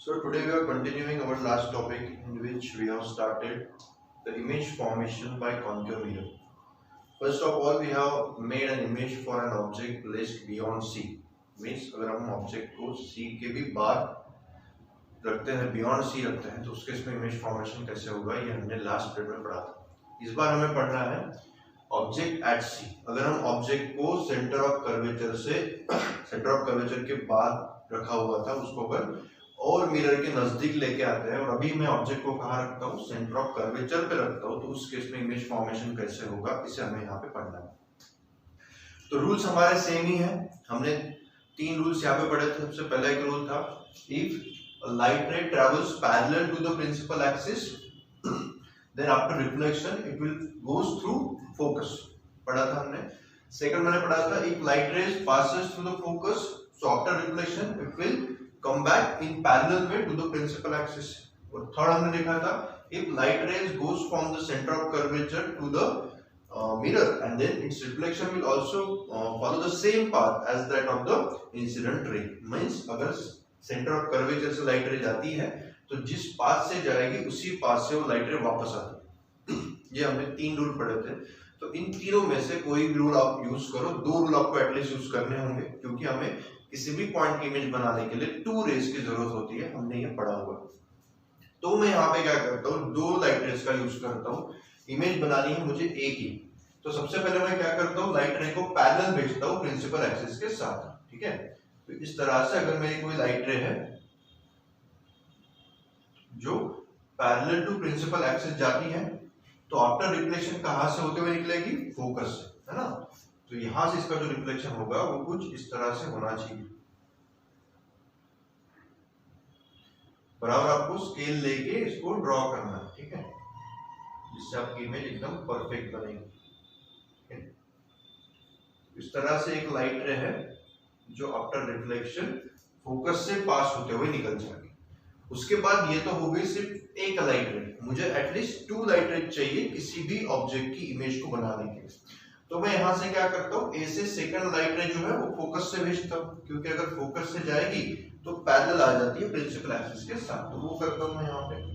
So today we are continuing our last topic in which we have started the image formation by concave mirror. First of all, we have made an image for an object placed beyond C. Means अगर हम object को C के भी बाहर रखते हैं, beyond C रखते हैं, तो उसके इसमें इमेज फॉर्मेशन कैसे होगा ये हमने लास्ट पीरियड में पढ़ा था। इस बार हमें पढ़ना है ऑब्जेक्ट एट C। अगर हम ऑब्जेक्ट को सेंटर ऑफ कर्वेचर के बाद रखा हुआ था, उसको अगर और मिरर के नजदीक लेके आते हैं और अभी मैं ऑब्जेक्ट को कहाँ रखता हूँ, सेंटर ऑफ कर्वेचर पे रखता हूँ, तो उस केस में इमेज फॉर्मेशन कैसे होगा इसे हमें यहाँ पे पढ़ना है। तो रूल्स हमारे सेम ही है। हमने 3 रूल्स यहाँ पे पढ़े थे। सबसे पहला एक रूल था, if light ray travels parallel to the principal axis then after reflection it will goes through focus, पढ़ा था हमने। सेकंड मैंने पढ़ा था, if light rays passes through the focus so after reflection it will come back in parallel way to the principal axis। और third हमने देखा था, if light rays goes from the center of curvature to the mirror and then its reflection will also follow the same path as that of the incident ray। means अगर center of curvature से light ray जाती है तो जिस path से जाएगी उसी path से वो लाइट रे वापस आती है। ये हमने 3 रूल पढ़े थे। तो इन तीनों में से कोई भी रूल आप यूज करो, 2 रूल आपको एटलीस्ट यूज करने होंगे, क्योंकि हमें किसी भी पॉइंट की इमेज बनाने के लिए 2 रेज की जरूरत होती है, हमने ये पढ़ा हुआ। तो मैं यहाँ पे क्या करता हूँ, 2 लाइट रेज का यूज करता हूँ। इमेज बनानी है मुझे एक ही, तो सबसे पहले मैं क्या करता हूँ, लाइट रे को पैरेलल भेजता हूँ प्रिंसिपल एक्सिस के साथ। ठीक है, तो इस तरह से अगर मेरी कोई लाइट रे है जो पैरेलल टू प्रिंसिपल एक्सिस जाती है, तो आफ्टर रिफ्लेक्शन कहाँ से होते हुए निकलेगी, फोकस से, है ना। तो यहां से इसका जो रिफ्लेक्शन होगा वो कुछ इस तरह से होना चाहिए। बराबर आपको स्केल लेके इसको ड्रॉ करना है, ठीक है, जिससे आपकी इमेज एकदम परफेक्ट बनेगी। इस तरह से एक लाइट रे है जो आफ्टर रिफ्लेक्शन फोकस से पास होते हुए निकल जाएगी। उसके बाद ये तो हो गई सिर्फ एक लाइट रे, मुझे एटलीस्ट 2 लाइट रे चाहिए किसी भी ऑब्जेक्ट की इमेज को बनाने के लिए। तो मैं यहां से क्या करता हूँ, ए से सेकंड लाइट रे जो है वो फोकस से भेजता हूँ, क्योंकि अगर फोकस से जाएगी तो पैरेलल आ जाती है प्रिंसिपल एक्सिस के साथ। तो वो करता हूँ मैं यहाँ पे।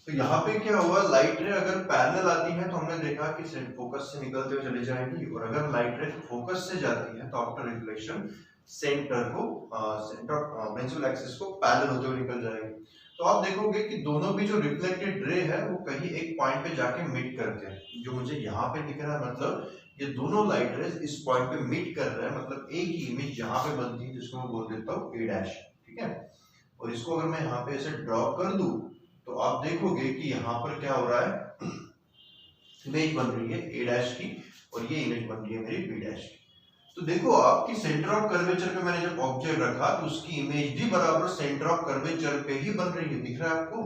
तो यहाँ पे क्या हुआ, लाइट रे अगर पैरेलल आती है तो हमने देखा कि फोकस से निकलते हुए चली जाएगी, और अगर लाइट रे फोकस से जाती है तो after reflection centre principal axis को पैरेलल होते हुए निकल जाएगी। तो आप देखोगे कि दोनों भी जो रिफ्लेक्टेड रे है वो कहीं एक पॉइंट पे जाके मीट करते हैं। जो मुझे यहाँ पे दिख रहा है, मतलब ये दोनों लाइट रेज इस पॉइंट पे मीट कर रहे हैं, मतलब एक ही इमेज यहाँ पे बनती है, जिसको मैं बोल देता हूँ A'। ठीक है, और इसको अगर मैं यहाँ पे ऐसे ड्रॉ कर दूं तो आप देखोगे कि यहाँ पर क्या हो रहा है, इमेज बन रही है A' की, और ये इमेज बन रही है मेरी B' की। तो देखो आपकी सेंटर ऑफ कर्वेचर पे मैंने जब ऑब्जेक्ट रखा तो उसकी इमेज भी बराबर सेंटर ऑफ कर्वेचर पे ही बन रही है, दिख रहा है आपको।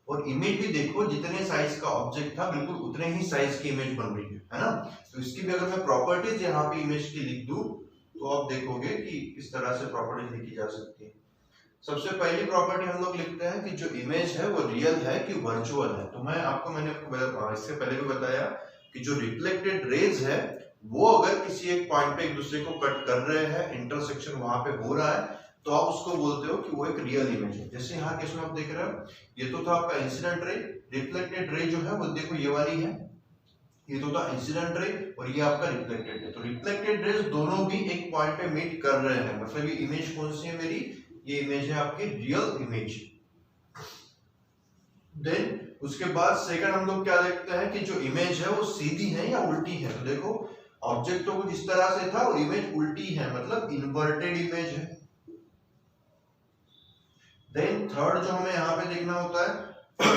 और इमेज भी देखो, जितने साइज का ऑब्जेक्ट था बिल्कुल उतने ही साइज की इमेज बन रही है ना। तो इसकी भी अगर मैं प्रॉपर्टीज यहाँ पे इमेज की लिख दूं तो आप देखोगे कि इस तरह से प्रॉपर्टीज लिखी जा सकती है। सबसे पहली प्रॉपर्टी हम लोग लिखते हैं कि जो इमेज है वो रियल है कि वर्चुअल है। तो मैंने आपको इससे पहले भी बताया कि जो रिफ्लेक्टेड रेज है वो अगर किसी एक पॉइंट पे एक दूसरे को कट कर रहे हैं, इंटरसेक्शन वहां पे हो रहा है, तो आप उसको बोलते हो कि वो एक रियल इमेज है। जैसे यहाँ केस में आप देख रहे हो, ये तो था आपका इंसिडेंट रे, रिफ्लेक्टेड रे जो है वो देखो ये वाली है, ये तो था इंसिडेंट रे, और ये आपका रिफ्लेक्टेड रे। तो रिफ्लेक्टेड रेज दोनों भी एक पॉइंट पे मीट कर रहे हैं, मतलब ये इमेज कौन सी है मेरी, ये इमेज है आपकी रियल इमेज। देन उसके बाद सेकंड हम लोग क्या देखते हैं कि जो इमेज है वो सीधी है या उल्टी है। तो देखो ऑब्जेक्ट तो कुछ इस तरह से था और इमेज उल्टी है, मतलब इन्वर्टेड इमेज है। देन थर्ड जो हमें यहाँ पे देखना होता है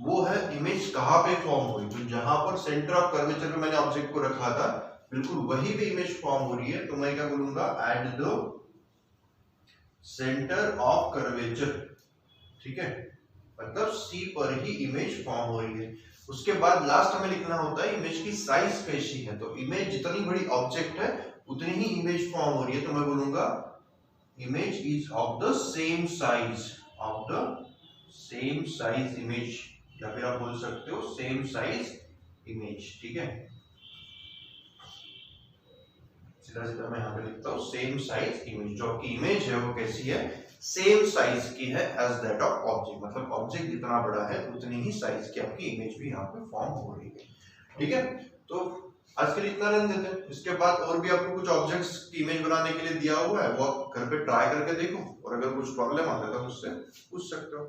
वो है इमेज कहाँ पे फॉर्म हुई। तो जहां पर सेंटर ऑफ कर्वेचर पे मैंने ऑब्जेक्ट को रखा था बिल्कुल वही पे इमेज फॉर्म हो रही है, तो मैं क्या बोलूंगा, at the centre of curvature. ठीक है, मतलब सी पर ही इमेज फॉर्म हो रही है। उसके बाद लास्ट हमें लिखना होता है इमेज की साइज कैसी है। तो इमेज जितनी बड़ी ऑब्जेक्ट है उतनी ही इमेज फॉर्म हो रही है, तो मैं बोलूंगा image is of the same size of the same size image, या फिर आप बोल सकते हो सेम साइज इमेज। ठीक है, सीधा सीधा मैं यहाँ पे लिखता हूँ सेम साइज इमेज। जो आपकी इमेज है वो कैसी है, सेम साइज की है एज दैट ऑफ ऑब्जेक्ट, मतलब ऑब्जेक्ट जितना बड़ा है उतनी ही साइज की आपकी इमेज भी यहाँ पे फॉर्म हो रही है। ठीक है, तो आज के लिए इतना रहने देते हैं। इसके बाद और भी आपको कुछ ऑब्जेक्ट्स की इमेज बनाने के लिए दिया हुआ है, वो आप घर पे ट्राई करके देखो, और अगर कुछ प्रॉब्लम आता है तो मुझसे पूछ सकते हो।